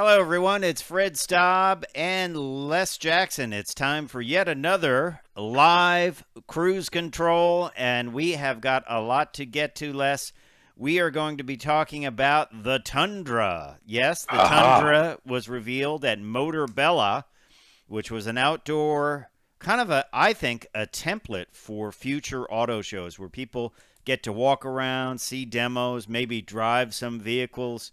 Hello, everyone. It's Fred Staub and Les Jackson. It's time for yet another live cruise control, and we have got a lot to get to, Les. We are going to be talking about the Tundra. Yes, the Tundra was revealed at Motor Bella, which was an outdoor kind of I think, a template for future auto shows where people get to walk around, see demos, maybe drive some vehicles.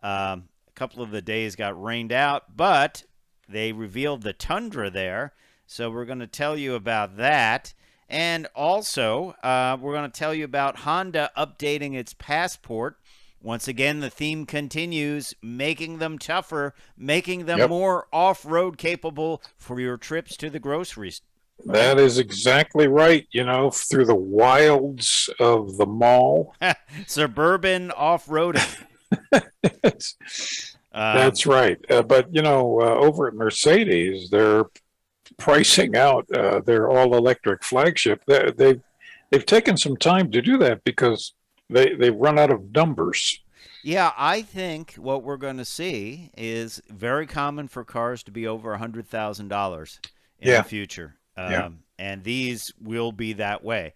A couple of the days got rained out, but they revealed the Tundra there. So we're going to tell you about that. And also, we're going to tell you about Honda updating its Passport. Once again, the theme continues, making them tougher, making them more off-road capable for your trips to the groceries. That is exactly right. You know, through the wilds of the mall. Suburban off-roading. That's right. But, you know, over at Mercedes, they're pricing out their all-electric flagship. They've taken some time to do that because they've run out of numbers. Yeah, I think what we're going to see is very common for cars to be over $100,000 in the future. And these will be that way.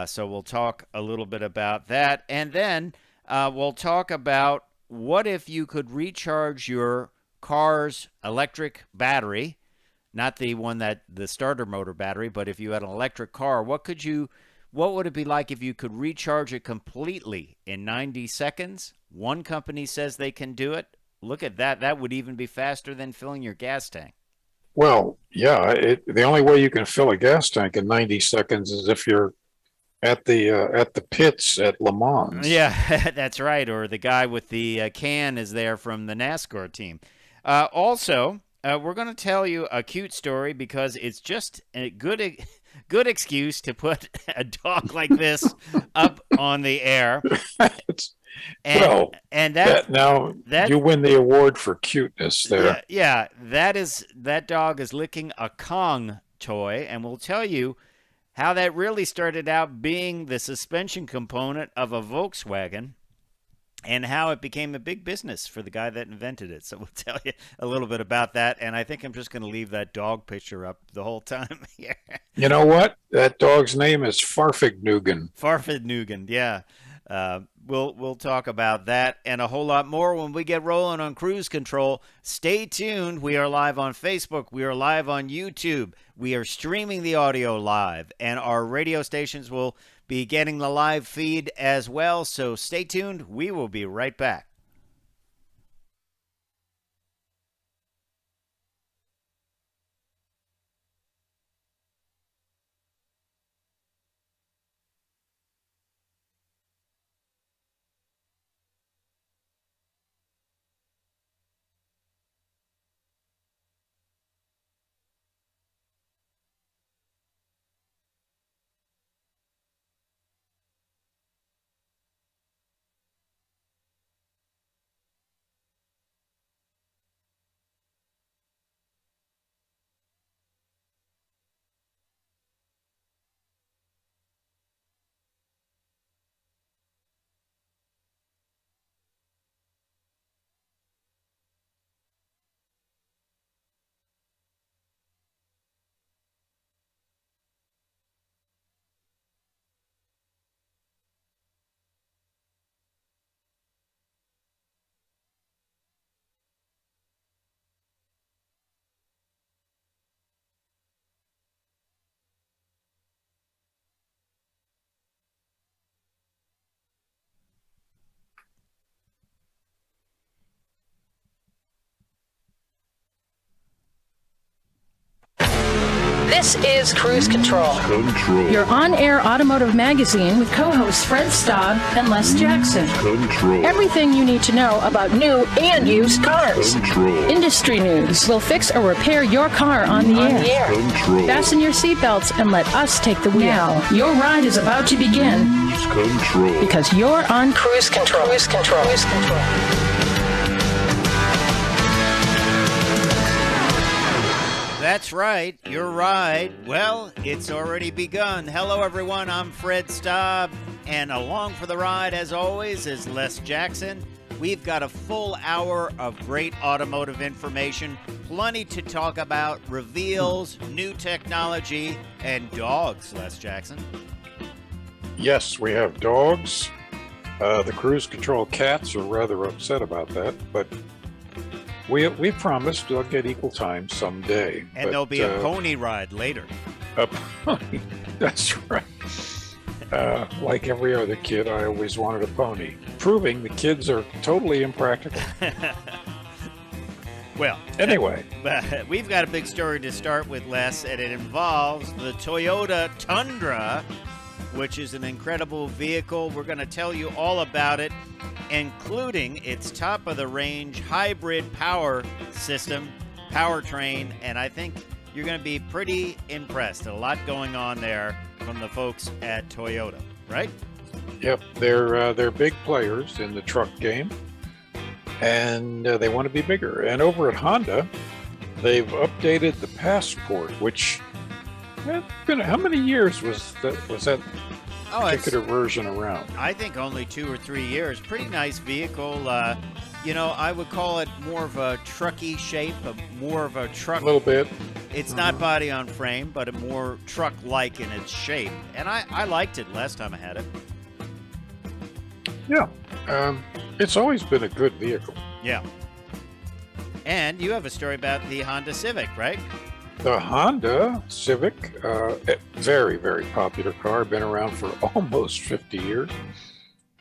So we'll talk a little bit about that. And then we'll talk about what if you could recharge your car's electric battery, not the one that the starter motor battery, but if you had an electric car, what would it be like if you could recharge it completely in 90 seconds? One company says they can do it. Look at that. That would even be faster than filling your gas tank. Well, yeah, the only way you can fill a gas tank in 90 seconds is if you're at the pits at Le Mans. Yeah, that's right. Or the guy with the can is there from the NASCAR team. Also, we're going to tell you a cute story because it's just a good excuse to put a dog like this up on the air. You win the award for cuteness there. Yeah, that dog is licking a Kong toy, and we'll tell you how that really started out being the suspension component of a Volkswagen and how it became a big business for the guy that invented it. So we'll tell you a little bit about that, and I think I'm just going to leave that dog picture up the whole time here. You know what? That dog's name is Farfignugan. Farfignugan, yeah. We'll talk about that and a whole lot more when we get rolling on Cruise Control. Stay tuned. We are live on Facebook. We are live on YouTube. We are streaming the audio live, and our radio stations will be getting the live feed as well. So stay tuned. We will be right back. This is Cruise Control. Your on-air automotive magazine with co-hosts Fred Staub and Les Jackson. Everything you need to know about new and used cars. Industry news. We'll fix or repair your car on the air. Fasten your seatbelts and let us take the wheel. Now, your ride is about to begin. Because you're on Cruise Control. Cruise Control. Cruise Control. That's right, your ride, well, it's already begun. Hello, everyone, I'm Fred Staub, and along for the ride, as always, is Les Jackson. We've got a full hour of great automotive information, plenty to talk about, reveals, new technology, and dogs, Les Jackson. Yes, we have dogs. The cruise control cats are rather upset about that, but we promised they'll get equal time someday. And there'll be a pony ride later. A pony, that's right. Like every other kid, I always wanted a pony, proving the kids are totally impractical. Well, anyway, we've got a big story to start with, Les, and it involves the Toyota Tundra, which is an incredible vehicle. We're going to tell you all about it, including its top-of-the-range hybrid power system, Powertrain, and I think you're going to be pretty impressed. A lot going on there from the folks at Toyota, right? Yep, they're big players in the truck game, and they want to be bigger. And over at Honda, they've updated the Passport, which how many years was that particular version around? I think only 2 or 3 years. Pretty nice vehicle. I would call it more of a trucky shape, more of a truck. A little bit. It's not body on frame, but a more truck-like in its shape. And I liked it last time I had it. Yeah. It's always been a good vehicle. Yeah. And you have a story about the Honda Civic, right? The Honda Civic, very, very popular car, been around for almost 50 years.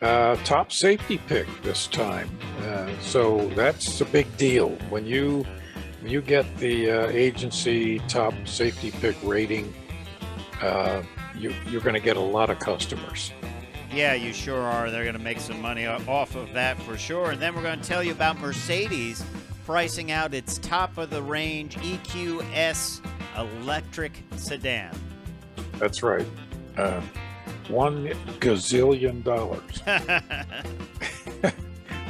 Top safety pick this time. So that's a big deal. When you get the agency top safety pick rating, you're going to get a lot of customers. Yeah, you sure are. They're going to make some money off of that for sure. And then we're going to tell you about Mercedes pricing out its top-of-the-range EQS electric sedan. That's right. $1 gazillion.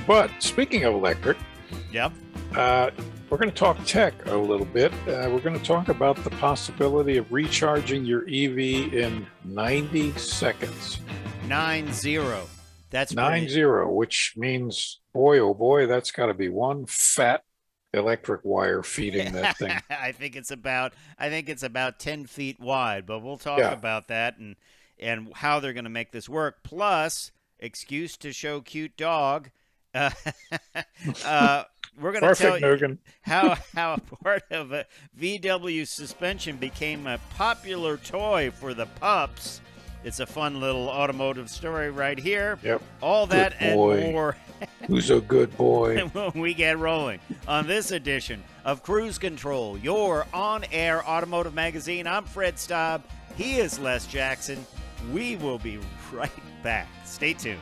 But speaking of electric, yep. We're going to talk tech a little bit. We're going to talk about the possibility of recharging your EV in 90 seconds. 90. That's 90, which means, boy, oh boy, that's got to be one fat electric wire feeding that thing. I think it's about 10 feet wide, but we'll talk about that and how they're going to make this work. Plus, excuse to show cute dog. We're going to tell you how part of a VW suspension became a popular toy for the pups. It's a fun little automotive story right here. Yep. All that and more. Who's a good boy? When we get rolling on this edition of Cruise Control, your on-air automotive magazine. I'm Fred Staub. He is Les Jackson. We will be right back. Stay tuned.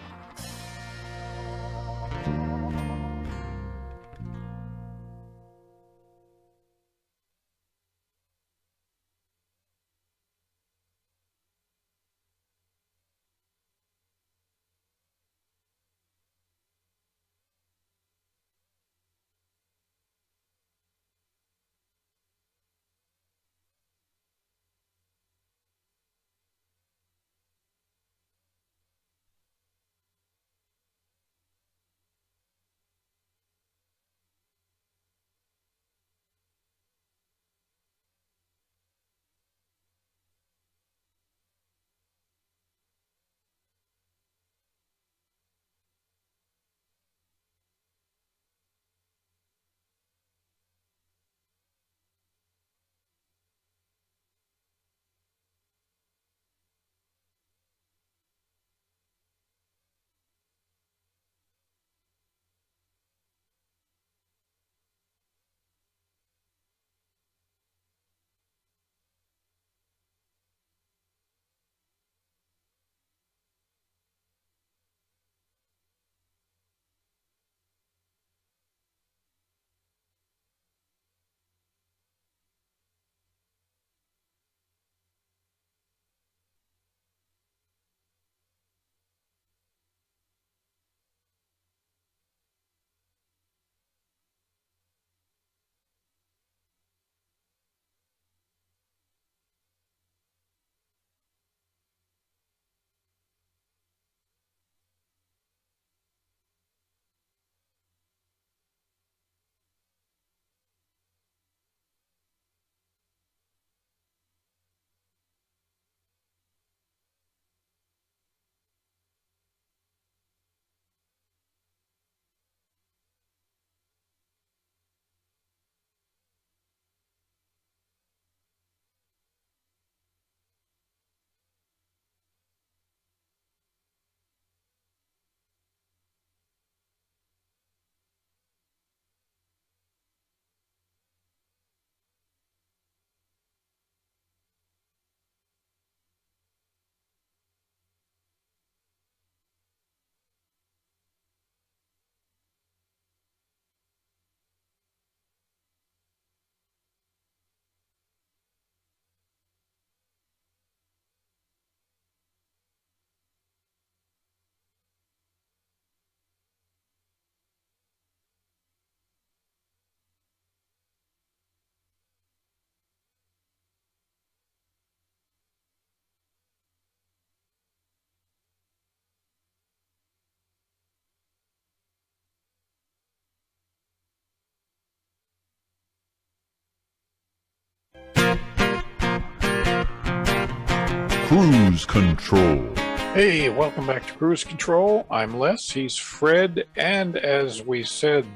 Cruise Control. Hey, welcome back to Cruise Control. I'm Les, he's Fred, and as we said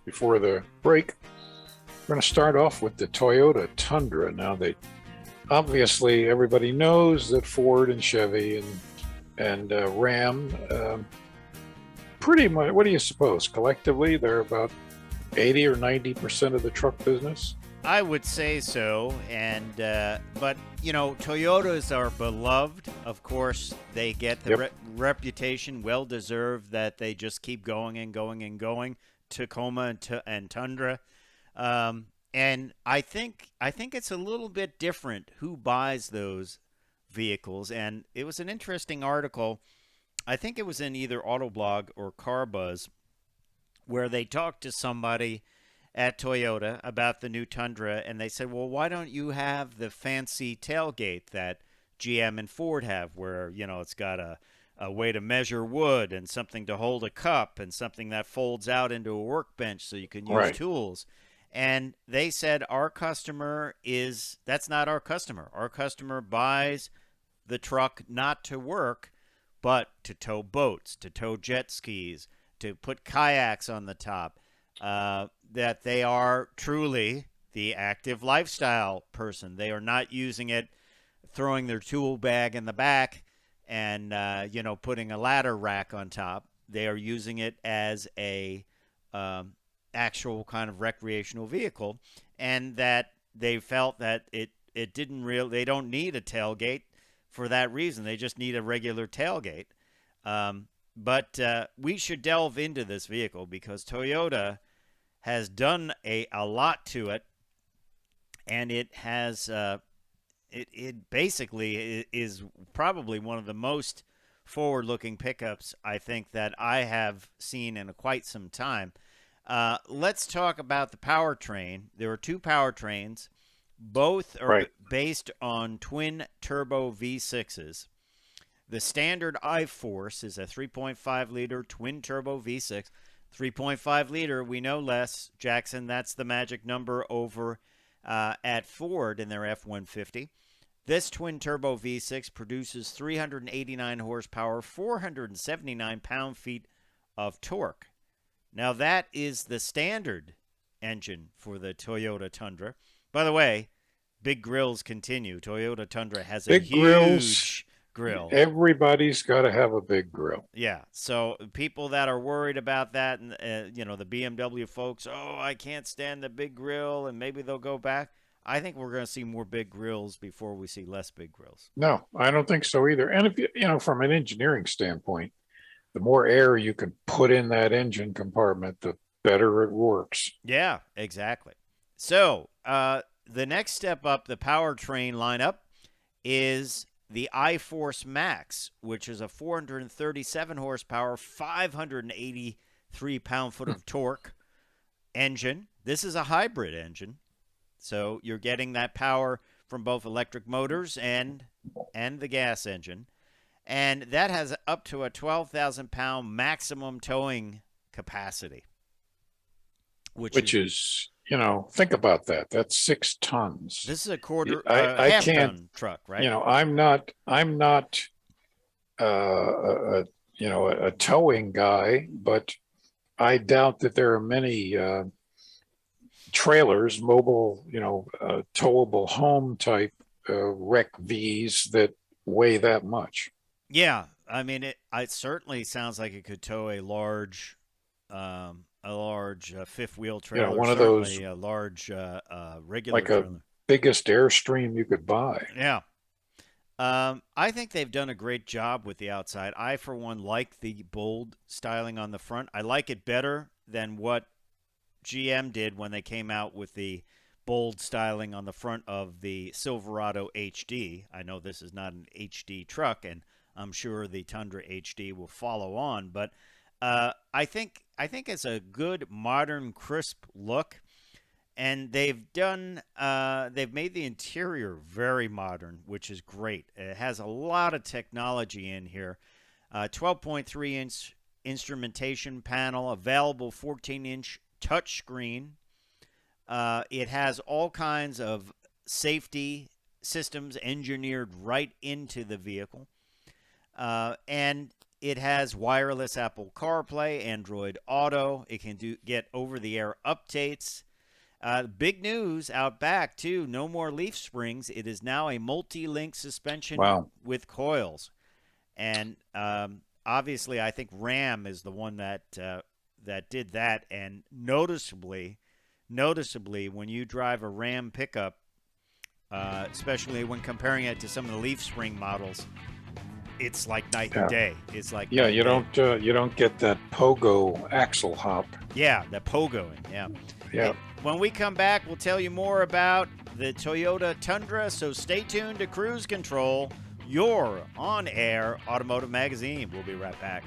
before the break, we're going to start off with the Toyota Tundra. Now, obviously everybody knows that Ford and Chevy and Ram, pretty much, what do you suppose? Collectively, they're about 80 or 90% of the truck business. I would say so, and but Toyotas are beloved. Of course, they get the reputation, well deserved, that they just keep going and going and going. Tacoma and Tundra, and I think it's a little bit different who buys those vehicles. And it was an interesting article. I think it was in either Autoblog or CarBuzz, where they talked to somebody at Toyota about the new Tundra, and they said, well, why don't you have the fancy tailgate that GM and Ford have, where, it's got a way to measure wood and something to hold a cup and something that folds out into a workbench so you can use tools. And they said, that's not our customer. Our customer buys the truck not to work, but to tow boats, to tow jet skis, to put kayaks on the top. That they are truly the active lifestyle person. They are not using it, throwing their tool bag in the back and, putting a ladder rack on top. They are using it as a actual kind of recreational vehicle, and that they felt that they don't need a tailgate for that reason. They just need a regular tailgate. But we should delve into this vehicle because Toyota has done a lot to it, and it has it basically is probably one of the most forward-looking pickups I think that I have seen in quite some time. Let's talk about the powertrain. There are two powertrains. Both are based on twin-turbo V6s. The standard Iforce is a 3.5-liter twin-turbo V6. 3.5 liter, we know, Les Jackson, that's the magic number over at Ford in their F-150. This twin-turbo V6 produces 389 horsepower, 479 pound-feet of torque. Now, that is the standard engine for the Toyota Tundra. By the way, big grills continue. Toyota Tundra has a huge grill. Everybody's got to have a big grill. Yeah, so people that are worried about that, and the BMW folks, I can't stand the big grill, and maybe they'll go back. I think we're going to see more big grills before we see less big grills. No, I don't think so either. And if from an engineering standpoint, the more air you can put in that engine compartment, the better it works. Yeah, exactly. So the next step up the powertrain lineup is the Iforce Max, which is a 437 horsepower, 583 pound-foot of torque engine. This is a hybrid engine, so you're getting that power from both electric motors and the gas engine. And that has up to a 12,000-pound maximum towing capacity. Which is, think about that. That's 6 tons. This is a quarter, I can't, half-ton truck, right? I'm not a towing guy, but I doubt that there are many trailers, mobile, towable home type rec Vs that weigh that much. Yeah, I mean, it certainly sounds like it could tow a large fifth wheel trailer. One of those, a large regular like trailer. a biggest Airstream you could buy. Yeah. I think they've done a great job with the outside. I, for one, like the bold styling on the front. I like it better than what GM did when they came out with the bold styling on the front of the Silverado HD. I know this is not an HD truck, and I'm sure the Tundra HD will follow on, but I think it's a good, modern, crisp look. And they've made the interior very modern, which is great. It has a lot of technology in here. 12.3-inch instrumentation panel, available 14-inch touchscreen. It has all kinds of safety systems engineered right into the vehicle. And it has wireless Apple CarPlay, Android Auto. It can get over-the-air updates. Big news out back, too. No more leaf springs. It is now a multi-link suspension with coils. And obviously, I think Ram is the one that did that. And noticeably, when you drive a Ram pickup, especially when comparing it to some of the leaf spring models, it's like night and day. It's like you don't get that pogo axle hop. Yeah, the pogoing. Yeah. Yeah. When we come back, we'll tell you more about the Toyota Tundra. So stay tuned to Cruise Control, your on-air automotive magazine. We'll be right back.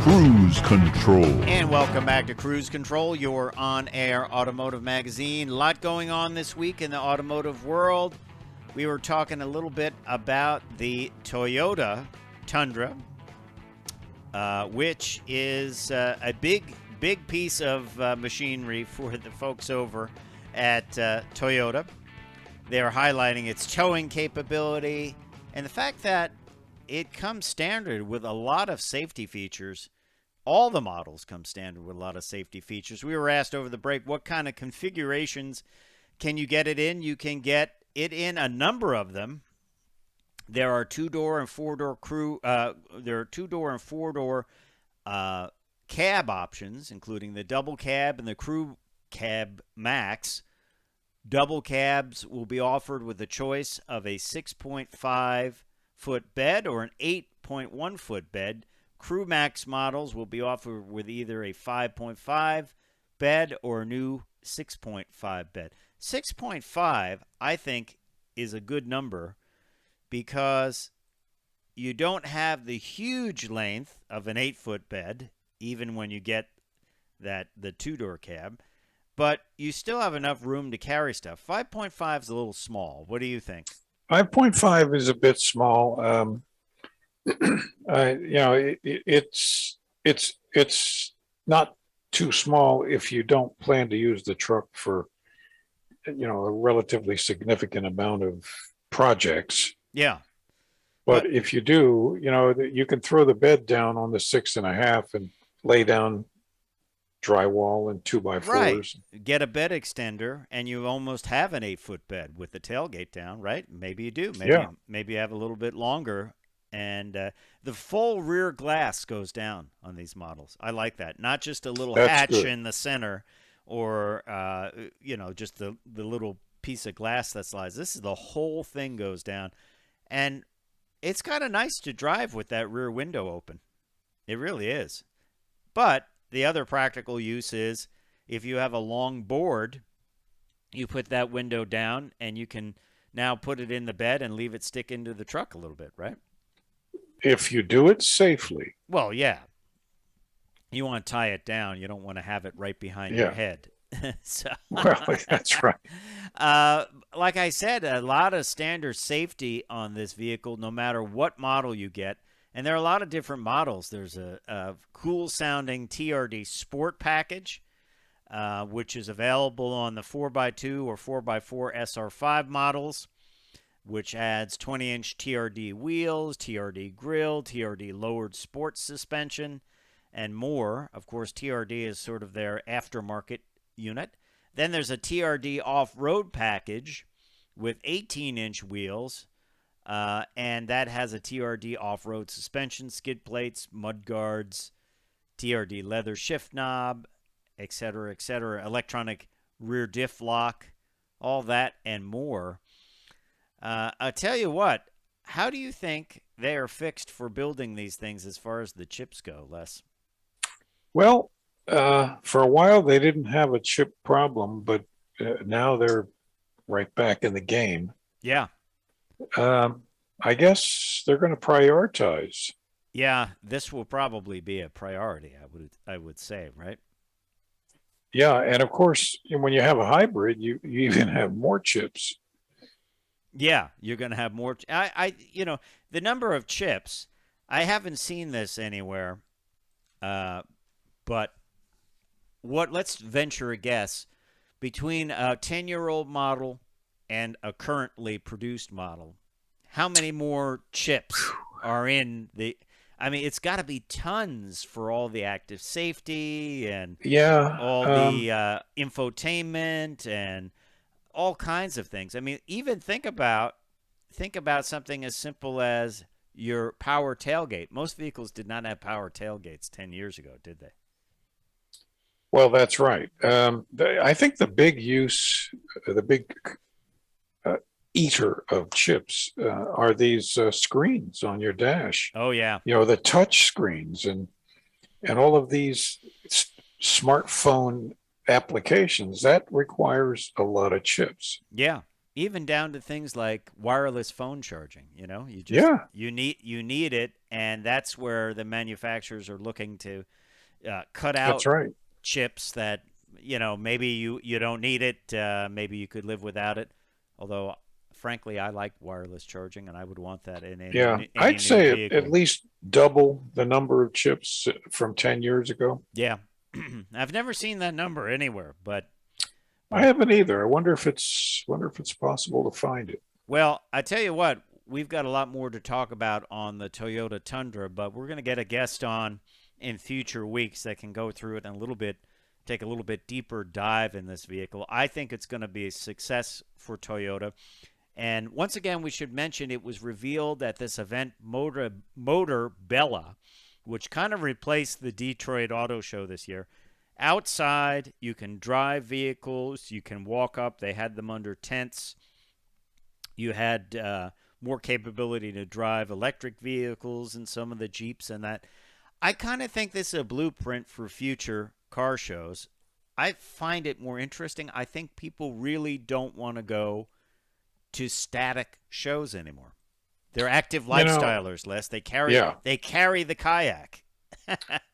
Cruise Control. And welcome back to Cruise Control, your on-air automotive magazine. A lot going on this week in the automotive world. We were talking a little bit about the Toyota Tundra, which is a big piece of machinery for the folks over at Toyota. They are highlighting its towing capability and the fact that it comes standard with a lot of safety features. All the models come standard with a lot of safety features. We were asked over the break, what kind of configurations can you get it in? You can get it in a number of them. There are two-door and four-door cab options, including the double cab and the crew cab max. Double cabs will be offered with a choice of a 6.5 8-foot bed or an 8.1-foot bed. Crew Max models will be offered with either a 5.5 bed or a new 6.5 bed. 6.5, I think, is a good number because you don't have the huge length of an 8-foot bed, even when you get the two-door cab, but you still have enough room to carry stuff. 5.5 is a little small. What do you think? 5.5 is a bit small. It's not too small if you don't plan to use the truck for, a relatively significant amount of projects. Yeah. But if you do, you can throw the bed down on the 6.5 and lay down drywall and 2x4s. Right. Get a bed extender, and you almost have an 8-foot bed with the tailgate down, right? Maybe you do. Maybe you have a little bit longer. And the full rear glass goes down on these models. I like that. Not just a little hatch in the center or, just the little piece of glass that slides. This is the whole thing goes down. And it's kind of nice to drive with that rear window open. It really is. But the other practical use is if you have a long board, you put that window down and you can now put it in the bed and leave it stick into the truck a little bit, right? If you do it safely. Well, yeah. You want to tie it down. You don't want to have it right behind your head. Well, that's right. Like I said, a lot of standard safety on this vehicle, no matter what model you get. And there are a lot of different models. There's a cool-sounding TRD Sport Package, which is available on the 4x2 or 4x4 SR5 models, which adds 20-inch TRD wheels, TRD grille, TRD lowered sports suspension, and more. Of course, TRD is sort of their aftermarket unit. Then there's a TRD off-road package with 18-inch wheels, and that has a TRD off-road suspension, skid plates, mud guards, TRD leather shift knob, etc., electronic rear diff lock, all that and more. I'll tell you what, how do you think they are fixed for building these things as far as the chips go, Les? Well, for a while they didn't have a chip problem, but now they're right back in the game. Yeah. I guess they're going to prioritize. Yeah, this will probably be a priority, I would say, right? Yeah, and of course, when you have a hybrid, you even have more chips. Yeah, you're going to have more. The number of chips, I haven't seen this anywhere, but let's venture a guess between a 10-year-old model and a currently produced model. How many more chips are in the? I mean, it's got to be tons for all the active safety and all the infotainment and all kinds of things. I mean, even think about something as simple as your power tailgate. Most vehicles did not have power tailgates 10 years ago, did they? Well, that's right. I think the big eater of chips are these screens on your dash. Oh yeah. The touch screens and all of these smartphone applications that requires a lot of chips. Yeah. Even down to things like wireless phone charging, you need it, and that's where the manufacturers are looking to cut out That's right. chips that maybe you don't need it, maybe you could live without it. Although frankly, I like wireless charging, and I would want that in any I'd say vehicle. at least double the number of chips from 10 years ago. Yeah. I've never seen that number anywhere, but I haven't either. I wonder if it's possible to find it. Well, I tell you what, we've got a lot more to talk about on the Toyota Tundra, but we're going to get a guest on in future weeks that can go through it and take a little bit deeper dive in this vehicle. I think it's going to be a success for Toyota. And once again, we should mention it was revealed at this event, Motor Bella, which kind of replaced the Detroit Auto Show this year. Outside, you can drive vehicles, you can walk up. They had them under tents. You had more capability to drive electric vehicles and some of the Jeeps and that. I kind of think this is a blueprint for future car shows. I find it more interesting. I think people really don't want to go to static shows anymore. They're active lifestylers, Les. They carry the kayak.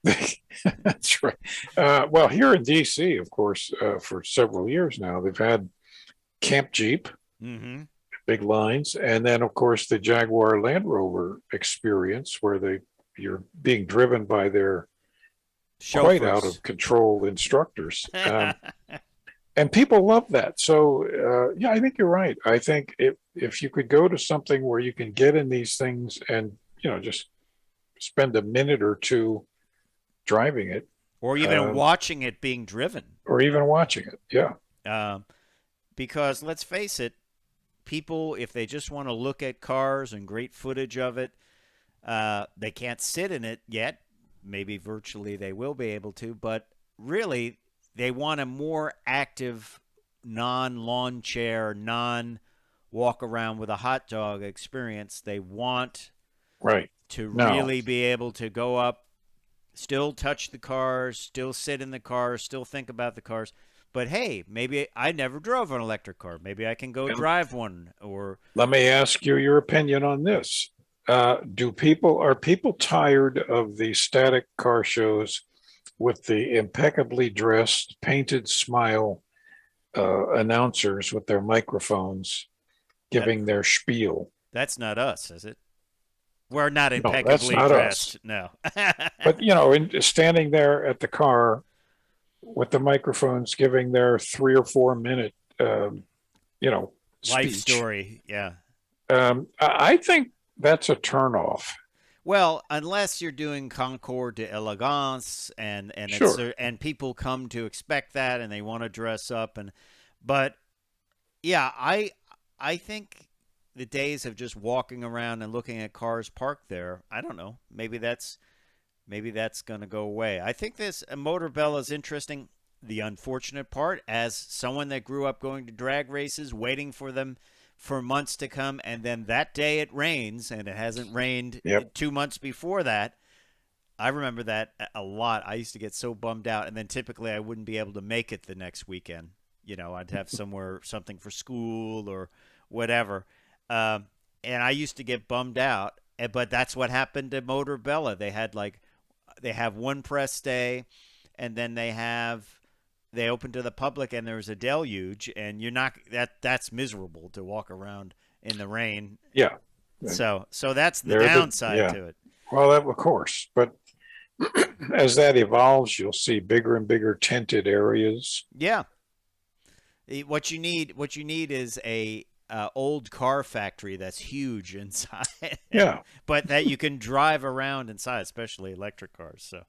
That's right. Well, here in D.C., of course, for several years now, they've had Camp Jeep, big lines, and then, of course, the Jaguar Land Rover experience, where you're being driven by their Chauffeurs. quite out of control instructors. And people love that. So, yeah, I think you're right. I think if you could go to something where you can get in these things and, just spend a minute or two driving it. Or even watching it being driven. Or even watching it, yeah. Because let's face it, people, if they just want to look at cars and great footage of it, they can't sit in it yet. Maybe virtually they will be able to, but really they want a more active, non-lawn chair, non-walk around with a hot dog experience. They want to really be able to go up, still touch the cars, still sit in the cars, still think about the cars. But hey, maybe I never drove an electric car. Maybe I can go drive one. Or let me ask you your opinion on this. Are people tired of the static car shows with the impeccably dressed, painted smile announcers with their microphones giving their spiel? That's not us, is it? We're not impeccably that's not dressed. Us. No. But, standing there at the car with the microphones giving their 3 or 4 minute, life speech. Story. Yeah. I think that's a turnoff. Well, unless you're doing Concours d'Elegance and sure. And people come to expect that and they want to dress up but yeah, I think the days of just walking around and looking at cars parked there, I don't know. Maybe that's going to go away. I think this Motorbella is interesting. The unfortunate part, as someone that grew up going to drag races, waiting for them for months to come, and then that day it rains, and it hasn't rained 2 months before that. I remember that a lot. I used to get so bummed out, and then typically I wouldn't be able to make it the next weekend. I'd have something for school or whatever. And I used to get bummed out, but that's what happened to Motorbella. They have one press day, and then they open to the public, and there's a deluge, and that's miserable to walk around in the rain. Yeah. So that's the downside to it. Well, of course, but as that evolves, you'll see bigger and bigger tented areas. Yeah. What you need is a old car factory that's huge inside. Yeah. But that you can drive around inside, especially electric cars. So,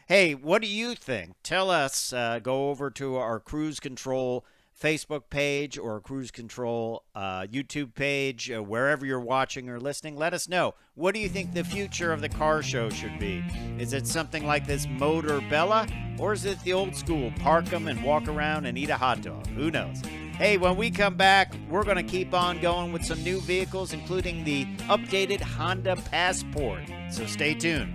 hey, what do you think? Tell us. Go over to our Cruise Control Facebook page or Cruise Control YouTube page, wherever you're watching or listening. Let us know. What do you think the future of the car show should be? Is it something like this Motorbella, or is it the old school, park them and walk around and eat a hot dog? Who knows? Hey, when we come back, we're going to keep on going with some new vehicles, including the updated Honda Passport. So stay tuned.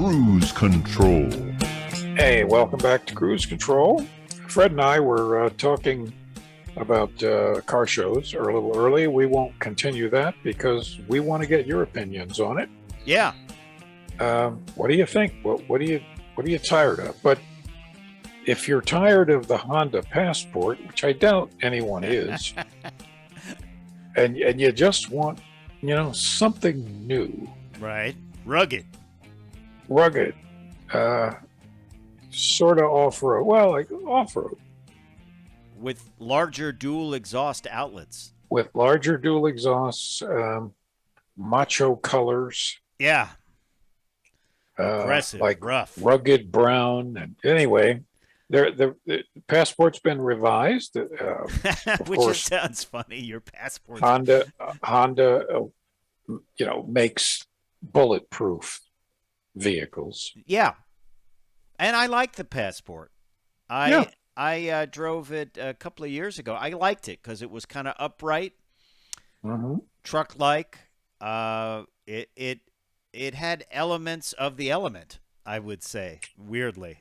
Cruise Control. Hey, welcome back to Cruise Control. Fred and I were talking about car shows a little early. We won't continue that because we want to get your opinions on it. Yeah. What do you think? What are you tired of? But if you're tired of the Honda Passport, which I doubt anyone is, and you just want, something new, Right. Rugged. sort of off-road. Well, like off-road. With larger dual exhaust outlets. With larger dual exhausts, macho colors. Yeah. Aggressive, like rough. rugged brown. And anyway, the Passport's been revised. Which course, sounds funny. Your passport. Honda, makes bulletproof vehicles. Yeah. And I like the Passport. I drove it a couple of years ago. I liked it because it was kind of upright, truck-like. It had elements of the Element, I would say, weirdly.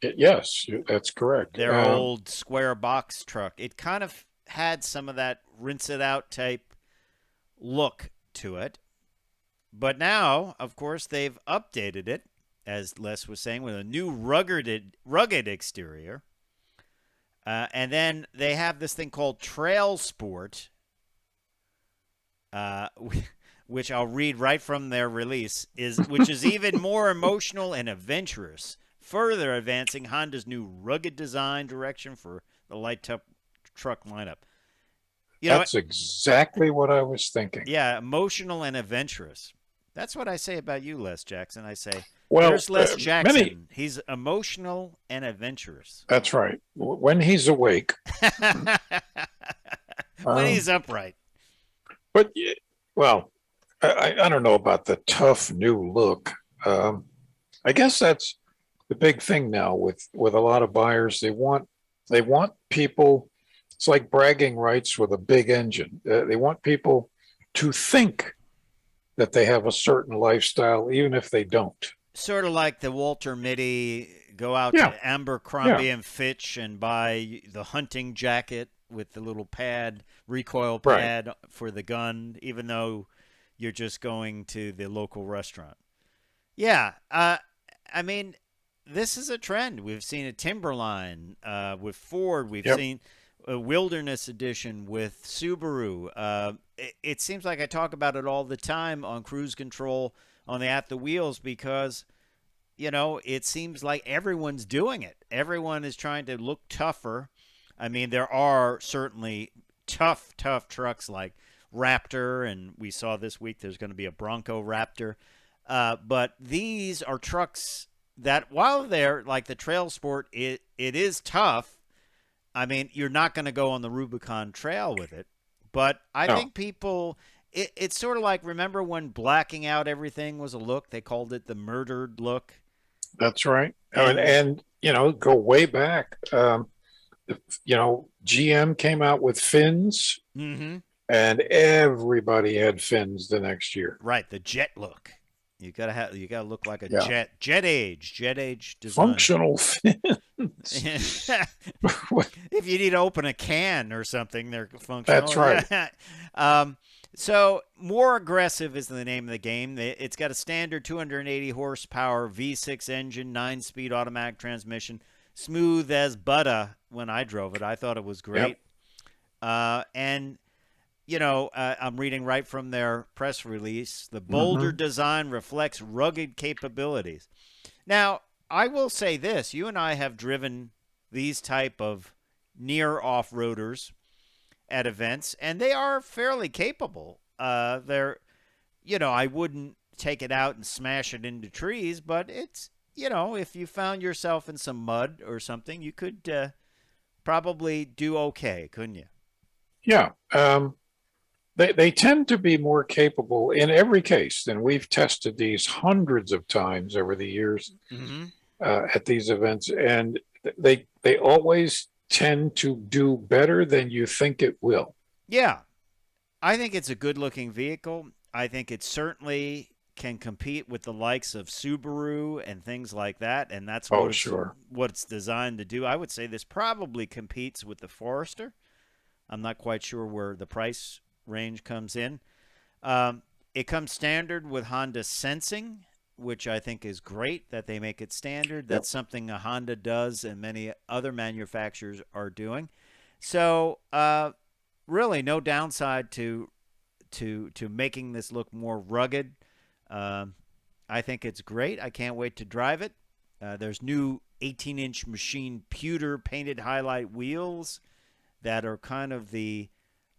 Yes, that's correct. Their old square box truck. It kind of had some of that rinse-it-out type look to it. But now, of course, they've updated it, as Les was saying, with a new rugged exterior. And then they have this thing called Trd Sport, which I'll read right from their release, which is even more emotional and adventurous, further advancing Honda's new rugged design direction for the light truck lineup. That's exactly what I was thinking. Yeah, emotional and adventurous. That's what I say about you, Les Jackson. I say, well, there's Les Jackson. He's emotional and adventurous. That's right. When he's awake. When he's upright. But, well, I don't know about the tough new look. I guess that's the big thing now with a lot of buyers. They want people. It's like bragging rights with a big engine. They want people to think that they have a certain lifestyle, even if they don't. Sort of like the Walter Mitty go out to Abercrombie and Fitch and buy the hunting jacket with the little recoil pad for the gun, even though you're just going to the local restaurant. Yeah, I mean, this is a trend. We've seen a Timberline with Ford. We've seen a Wilderness Edition with Subaru. It seems like I talk about it all the time on Cruise Control on the At the Wheels because, it seems like everyone's doing it. Everyone is trying to look tougher. I mean, there are certainly tough trucks like Raptor, and we saw this week there's going to be a Bronco Raptor. But these are trucks that, while they're like the Trd Sport, it is tough. I mean, you're not going to go on the Rubicon Trail with it. But I think people, it's sort of like, remember when blacking out everything was a look? They called it the murdered look. That's right. And go way back. GM came out with fins, and everybody had fins the next year. Right, the jet look. You gotta look like a jet age design. Functional fins. If you need to open a can or something, they're functional. That's right. So more aggressive is the name of the game. It's got a standard 280 horsepower V6 engine, 9-speed automatic transmission, smooth as butter. When I drove it, I thought it was great. And I'm reading right from their press release. The bolder design reflects rugged capabilities. Now, I will say this. You and I have driven these type of near off-roaders at events, and they are fairly capable. They're, I wouldn't take it out and smash it into trees, but it's, if you found yourself in some mud or something, you could probably do okay, couldn't you? Yeah. They tend to be more capable in every case, and we've tested these hundreds of times over the years at these events, and they always tend to do better than you think it will. Yeah. I think it's a good-looking vehicle. I think it certainly can compete with the likes of Subaru and things like that, and that's Oh, what sure. what it's designed to do. I would say this probably competes with the Forester. I'm not quite sure where the price range comes in. It comes standard with Honda Sensing, which I think is great that they make it standard. That's something a Honda does and many other manufacturers are doing. So really no downside to making this look more rugged. I think it's great. I can't wait to drive it. There's new 18-inch machine pewter painted highlight wheels that are kind of the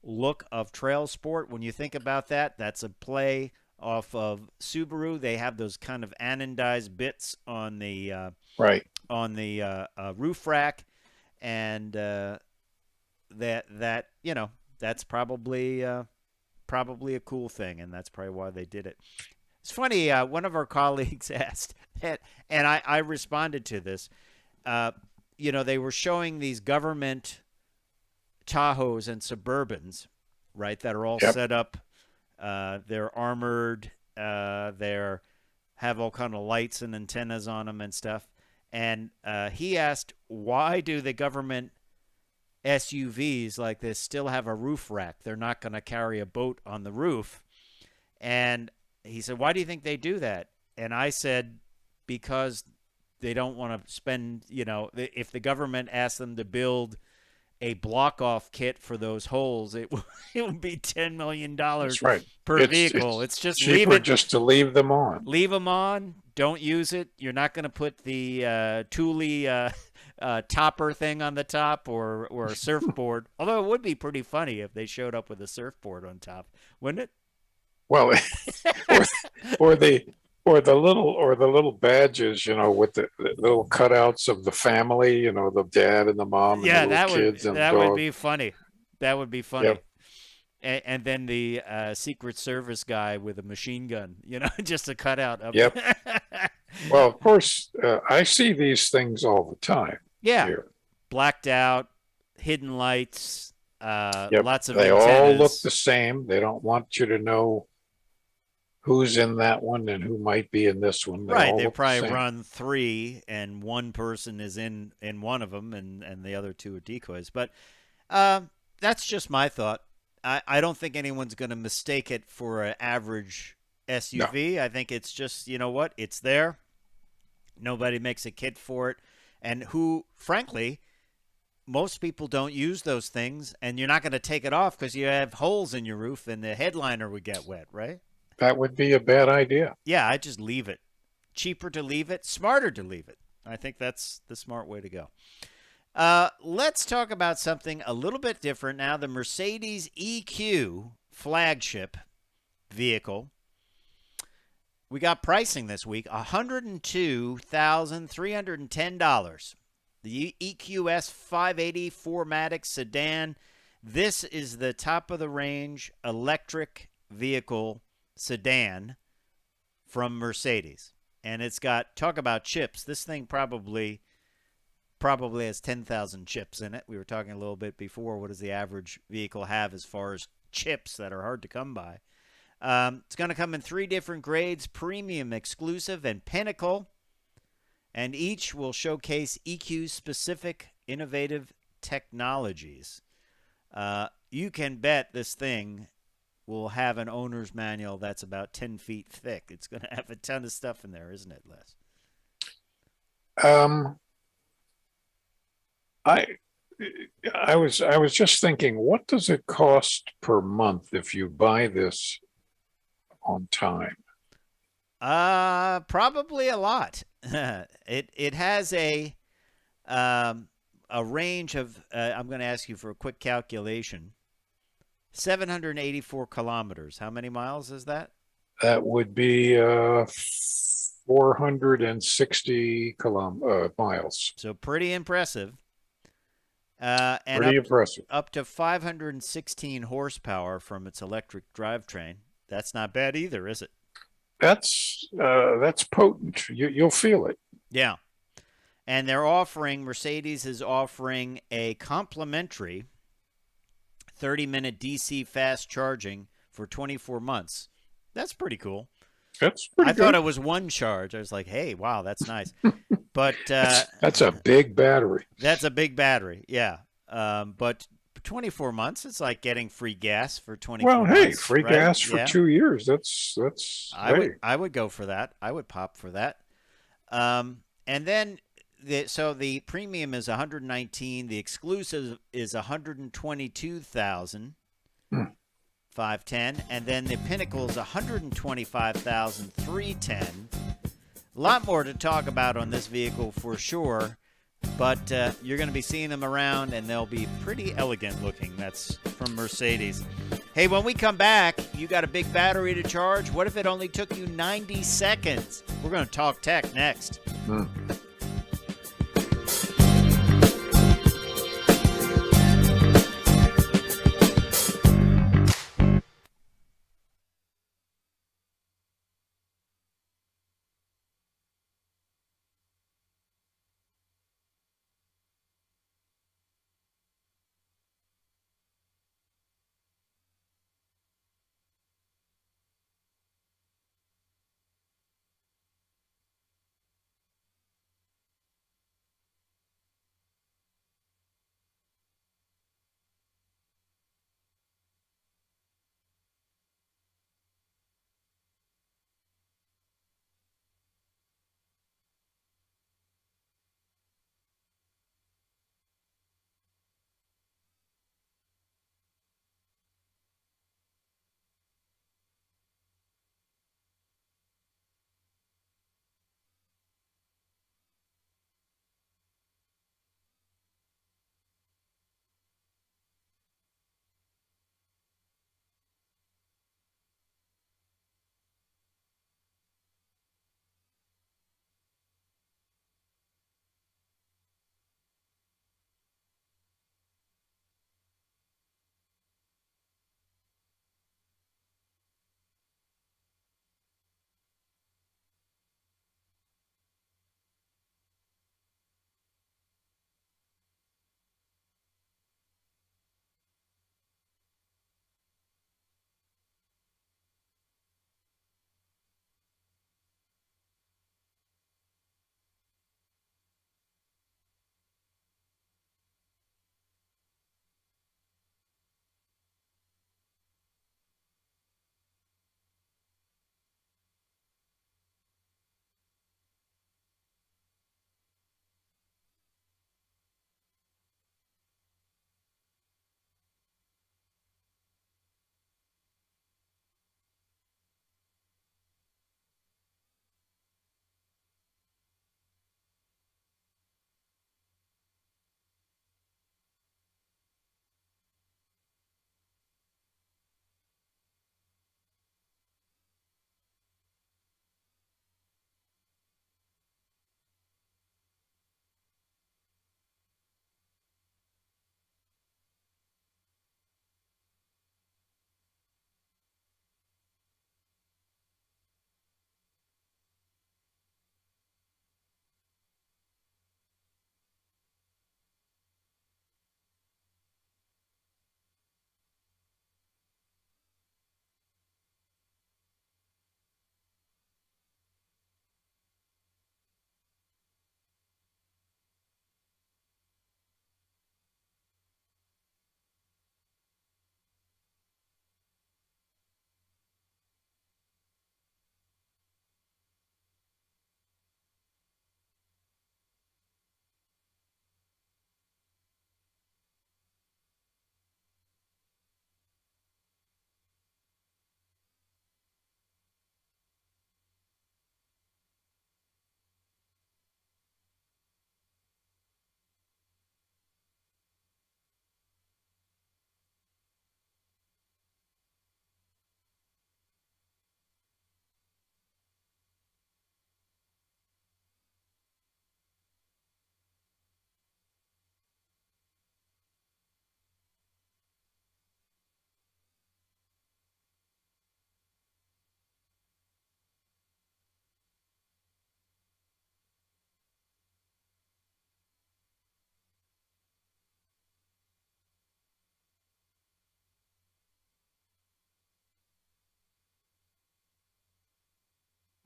look of Trail Sport. When you think about that, that's a play off of Subaru. They have those kind of anodized bits on the Right. roof rack, and that that's probably a cool thing, and that's probably why they did it. It's funny. One of our colleagues asked that, and I responded to this. They were showing these government Tahoes and Suburbans, right, that are all set up. They're armored. They're have all kind of lights and antennas on them and stuff. And he asked, why do the government SUVs like this still have a roof rack? They're not going to carry a boat on the roof. And he said, why do you think they do that? And I said, because they don't want to spend, if the government asks them to build a block-off kit for those holes, it would be $10 million per vehicle. It's just cheaper just to leave them on. Leave them on. Don't use it. You're not going to put the Thule topper thing on the top or a surfboard. Although it would be pretty funny if they showed up with a surfboard on top, wouldn't it? Well, or the little badges, with the little cutouts of the family, the dad and the mom and the little kids and the dog. Would be funny. That would be funny. Yep. And then the Secret Service guy with a machine gun, just a cutout of Yep. Well, of course, I see these things all the time. Yeah. Here. Blacked out, hidden lights, lots of They antennas. all look the same. They don't want you to know who's in that one and who might be in this one. They probably run 3 and one person is in one of them and the other 2 are decoys. But that's just my thought. I don't think anyone's going to mistake it for an average SUV. No. I think it's just, it's there. Nobody makes a kit for it. And frankly, most people don't use those things, and you're not going to take it off because you have holes in your roof and the headliner would get wet, right? That would be a bad idea. Yeah, I just leave it. Cheaper to leave it, smarter to leave it. I think that's the smart way to go. Let's talk about something a little bit different now. The Mercedes EQ flagship vehicle. We got pricing this week, $102,310. The EQS 580 4MATIC sedan. This is the top-of-the-range electric vehicle sedan from Mercedes. And it's got, talk about chips, this thing probably has 10,000 chips in it. We were talking a little bit before, what does the average vehicle have as far as chips that are hard to come by? It's going to come in 3 different grades, premium, exclusive, and pinnacle. And each will showcase EQ-specific innovative technologies. You can bet this thing will have an owner's manual that's about 10 feet thick. It's going to have a ton of stuff in there, isn't it, Les? I was just thinking, what does it cost per month if you buy this on time? Probably a lot. It has a range of I'm going to ask you for a quick calculation. 784 kilometers. How many miles is that? That would be 460 miles. So pretty impressive. And pretty impressive. Up to 516 horsepower from its electric drivetrain. That's not bad either, is it? That's potent. You'll feel it. Yeah. And Mercedes is offering a complimentary 30-minute DC fast charging for 24 months. That's pretty cool. That's pretty I good. thought it was one charge. I was like, hey, wow, that's nice. But That's a big battery. that's a big battery, yeah. But 24 months, it's like getting free gas for 24 Well, hey, months. free right? gas for Yeah. 2 years. I would go for that. I would pop for that. And then the premium is 119. The exclusive is 122,000. 510, and then the pinnacle is 125,310. A lot more to talk about on this vehicle for sure, but you're going to be seeing them around, and they'll be pretty elegant looking. That's from Mercedes. Hey, when we come back, you got a big battery to charge. What if it only took you 90 seconds? We're going to talk tech next.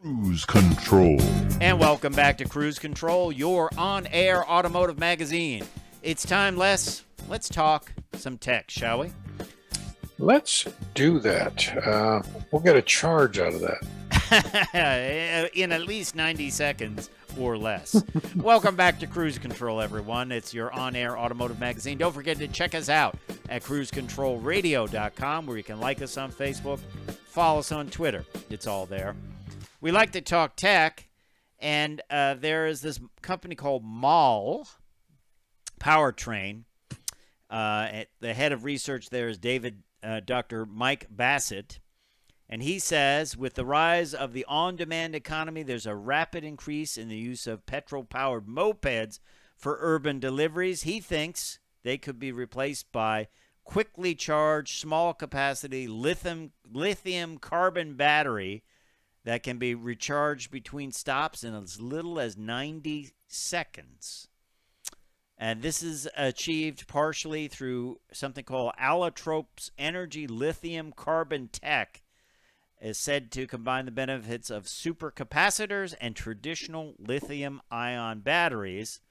Cruise Control. And welcome back to Cruise Control, your on-air automotive magazine. It's time, Les. Let's talk some tech, shall we? Let's do that. We'll get a charge out of that. In at least 90 seconds or less. Welcome back to Cruise Control, everyone. It's your on-air automotive magazine. Don't forget to check us out at cruisecontrolradio.com, where you can like us on Facebook, follow us on Twitter. It's all there. We like to talk tech, and there is this company called MAHL, Powertrain. The head of research there is Dr. Mike Bassett. And he says, with the rise of the on-demand economy, there's a rapid increase in the use of petrol-powered mopeds for urban deliveries. He thinks they could be replaced by quickly charged, small-capacity lithium carbon battery that can be recharged between stops in as little as 90 seconds. And this is achieved partially through something called Allotrope's Energy Lithium Carbon Tech, is said to combine the benefits of supercapacitors and traditional lithium-ion batteries.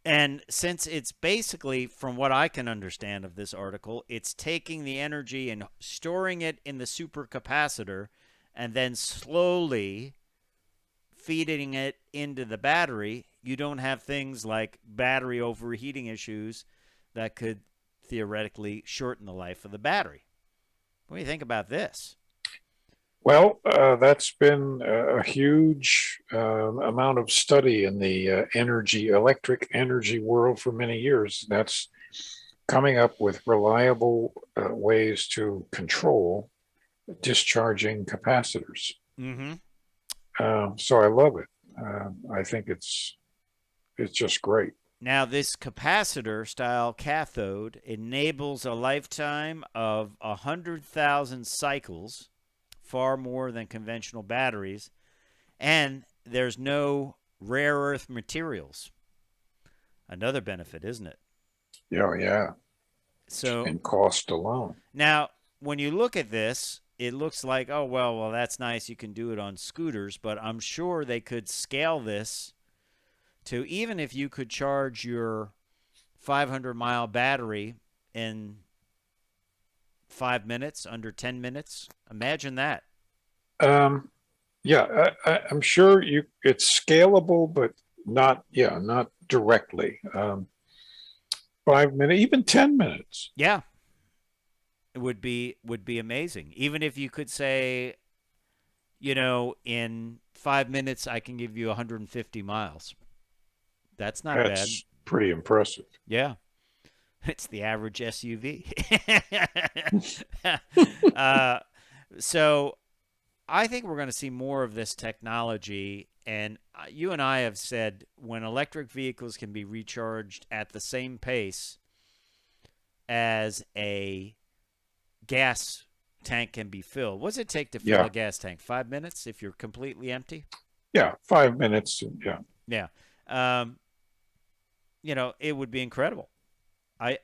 And since it's basically, from what I can understand of this article, it's taking the energy and storing it in the supercapacitor and then slowly feeding it into the battery, you don't have things like battery overheating issues that could theoretically shorten the life of the battery. What do you think about this? Well, that's been a huge amount of study in the electric energy world for many years. That's coming up with reliable ways to control discharging capacitors. Mm-hmm. So I love it. I think it's just great. Now, this capacitor-style cathode enables a lifetime of 100,000 cycles, far more than conventional batteries, and there's no rare earth materials. Another benefit, isn't it? Yeah. So, and cost alone. Now, when you look at this, it looks like, oh, well, that's nice. You can do it on scooters, but I'm sure they could scale this to, even if you could charge your 500-mile battery in 5 minutes, under 10 minutes. Imagine that. Yeah, I'm sure it's scalable, but not directly. 5 minutes, even 10 minutes. Yeah. It would be amazing. Even if you could say, in 5 minutes, I can give you 150 miles. That's not bad. That's pretty impressive. Yeah. It's the average SUV. So I think we're going to see more of this technology. And you and I have said when electric vehicles can be recharged at the same pace as a gas tank can be filled. What does it take to fill a gas tank? 5 minutes if you're completely empty? Yeah, 5 minutes. Yeah. It would be incredible. I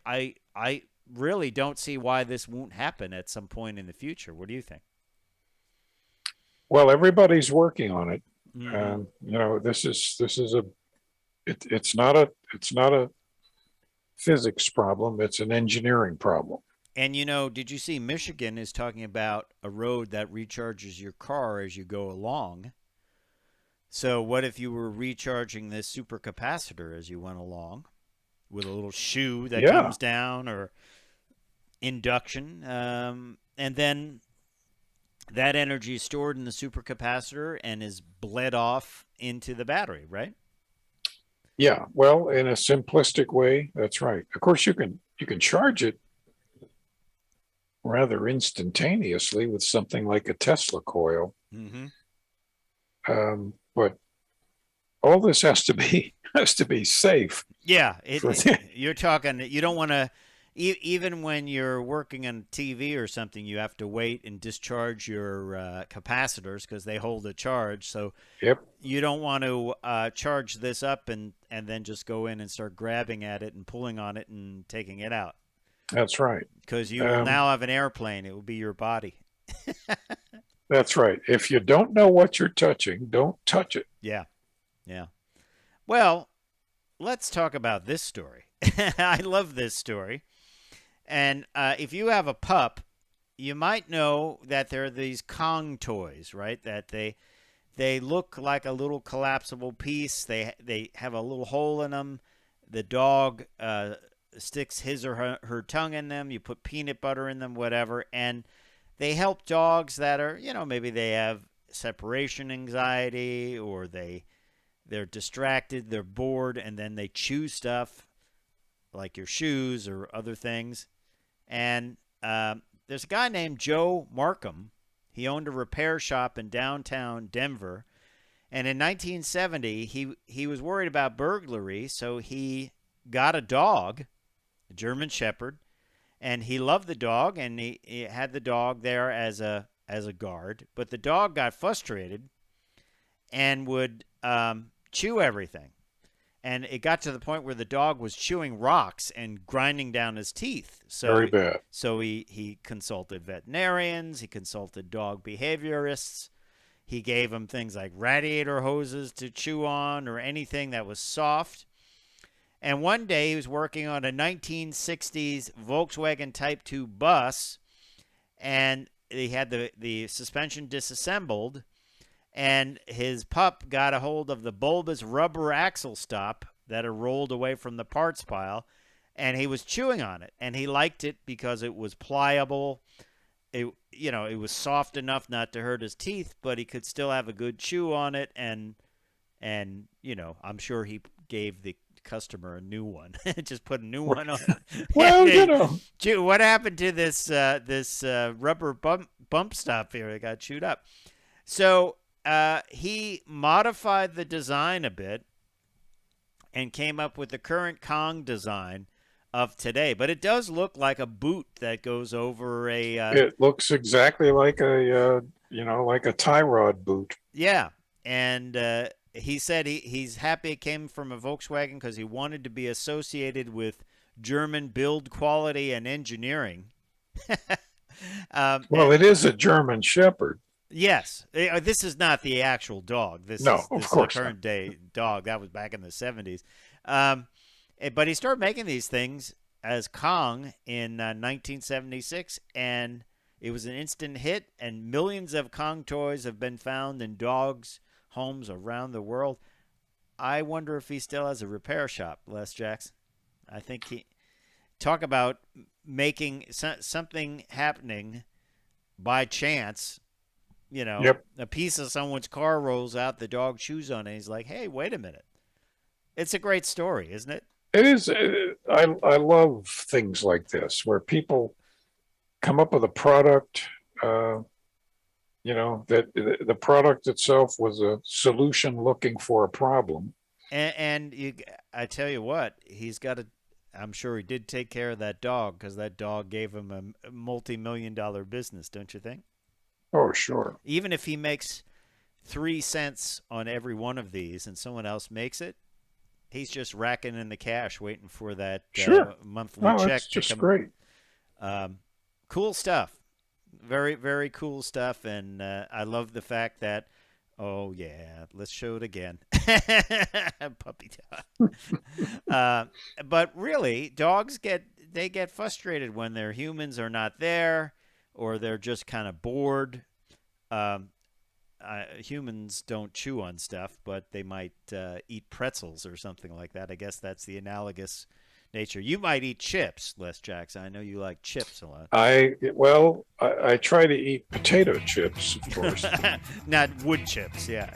really don't see why this won't happen at some point in the future. What do you think? Well, everybody's working on it. Mm-hmm. This is it's not a physics problem. It's an engineering problem. And, did you see Michigan is talking about a road that recharges your car as you go along? So what if you were recharging this supercapacitor as you went along with a little shoe that comes down, or induction, and then that energy is stored in the supercapacitor and is bled off into the battery, right? Yeah, well, in a simplistic way, that's right. Of course, you can charge it rather instantaneously with something like a Tesla coil. Mm-hmm. But all this has to be safe. Yeah, you're talking. You don't want to, even when you're working on TV or something, you have to wait and discharge your capacitors because they hold a charge. So you don't want to charge this up and then just go in and start grabbing at it and pulling on it and taking it out. That's right. Because you will now have an airplane. It will be your body. That's right. If you don't know what you're touching, don't touch it. Yeah. Yeah. Well, let's talk about this story. I love this story. And if you have a pup, you might know that there are these Kong toys, right? That they look like a little collapsible piece. They have a little hole in them. The dog sticks his or her tongue in them. You put peanut butter in them, whatever. And they help dogs that are, maybe they have separation anxiety, or they're distracted, they're bored, and then they chew stuff like your shoes or other things. And there's a guy named Joe Markham. He owned a repair shop in downtown Denver. And in 1970, he was worried about burglary, so he got a dog, a German Shepherd, and he loved the dog, and he had the dog there as a guard. But the dog got frustrated and would chew everything. And it got to the point where the dog was chewing rocks and grinding down his teeth. So, Very bad. So he consulted veterinarians. He consulted dog behaviorists. He gave him things like radiator hoses to chew on or anything that was soft. And one day he was working on a 1960s Volkswagen Type 2 bus, and he had the suspension disassembled, and his pup got a hold of the bulbous rubber axle stop that had rolled away from the parts pile, and he was chewing on it. And he liked it because it was pliable. It was soft enough not to hurt his teeth, but he could still have a good chew on it. And I'm sure he gave the customer a new one. Just put a new one on. Well, what happened to this rubber bump stop here? It got chewed up. So he modified the design a bit and came up with the current Kong design of today. But it does look like a boot that goes over a... it looks exactly like like a tie rod boot. Yeah. And he said he's happy it came from a Volkswagen because he wanted to be associated with German build quality and engineering. It is a German Shepherd. Yes. This is not the actual dog. This is the current day dog. That was back in the 70s. But he started making these things as Kong in 1976, and it was an instant hit, and millions of Kong toys have been found in dogs' homes around the world. I wonder if he still has a repair shop, Les Jackson. I think he... Talk about making something happening by chance. Yep. A piece of someone's car rolls out, the dog chews on it. He's like, hey, wait a minute. It's a great story, isn't it? It is. I love things like this where people come up with a product, that the product itself was a solution looking for a problem. And I tell you what, I'm sure he did take care of that dog because that dog gave him a multi-million-dollar business, don't you think? Oh, sure. Even if he makes 3 cents on every one of these and someone else makes it, he's just racking in the cash waiting for that monthly check. That's just great. Cool stuff. Very, very cool stuff. And I love the fact that, oh, yeah, let's show it again. Puppy dog. But really, dogs get frustrated when their humans are not there, or they're just kind of bored. Humans don't chew on stuff, but they might eat pretzels or something like that. I guess that's the analogous nature. You might eat chips, Les Jackson. I know you like chips a lot. I try to eat potato chips, of course. Not wood chips, yeah.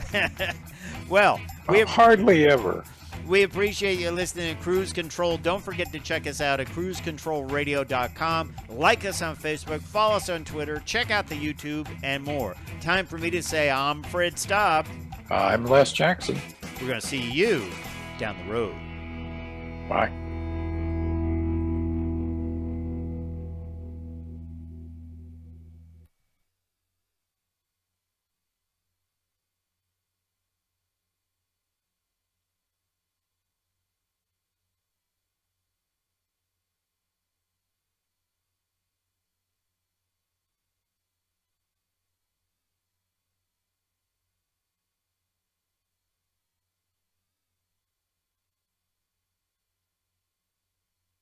Well, hardly ever. We appreciate you listening to Cruise Control. Don't forget to check us out at cruisecontrolradio.com. Like us on Facebook. Follow us on Twitter. Check out the YouTube and more. Time for me to say I'm Fred Staub. I'm Les Jackson. We're going to see you down the road. Bye.